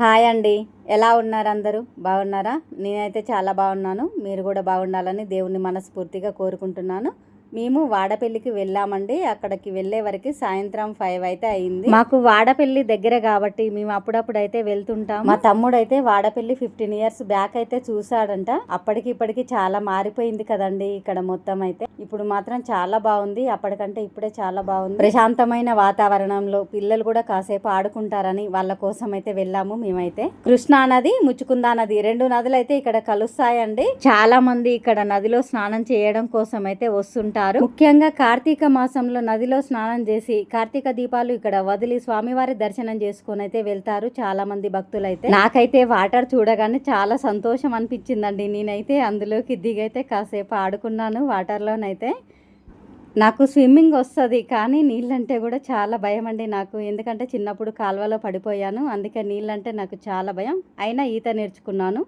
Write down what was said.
Hi అండి. ఎలా ఉన్నారు అందరూ? బాగున్నారా? నేనైతే చాలా బాగున్నాను. మీరు కూడా బాగుండాలని దేవుణ్ణి మనస్ఫూర్తిగా కోరుకుంటున్నాను. మేము వాడపల్లికి వెళ్ళామండి. అక్కడికి వెళ్ళే వరకు సాయంత్రం 5 అయితే అయింది. మాకు వాడపల్లి దగ్గర కాబట్టి మేము అప్పుడప్పుడు అయితే వెళ్తుంటాం. మా తమ్ముడు అయితే వాడపల్లి 15 ఇయర్స్ బ్యాక్ అయితే చూసాడంట. అప్పటికి ఇప్పటికి చాలా మారిపోయింది కదండి ఇక్కడ మొత్తం అయితే. ఇప్పుడు మాత్రం చాలా బాగుంది. అప్పటికంటే ఇప్పుడే చాలా బాగుంది. ప్రశాంతమైన వాతావరణంలో పిల్లలు కూడా కాసేపు ఆడుకుంటారని వాళ్ళ కోసం అయితే వెళ్ళాము మేమైతే. కృష్ణా నది, ముచ్చుకుందా నది, 2 నదులు అయితే ఇక్కడ కలుస్తాయండి. చాలా మంది ఇక్కడ నదిలో స్నానం చేయడం కోసం అయితే వస్తుంటారు. ముఖ్యంగా కార్తీక మాసంలో నదిలో స్నానం చేసి కార్తీక దీపాలు ఇక్కడ వదిలి స్వామివారి దర్శనం చేసుకొని అయితే వెళ్తారు చాలా మంది భక్తులైతే. నాకైతే వాటర్ చూడగానే చాలా సంతోషం అనిపించిందండి. నేనైతే అందులోకి దిగైతే కాసేపు ఆడుకున్నాను వాటర్లోనైతే. నాకు స్విమ్మింగ్ వస్తుంది, కానీ నీళ్ళంటే కూడా చాలా భయం అండి నాకు. ఎందుకంటే చిన్నప్పుడు కాలువలో పడిపోయాను, అందుకే నీళ్ళంటే నాకు చాలా భయం. అయినా ఈత నేర్చుకున్నాను.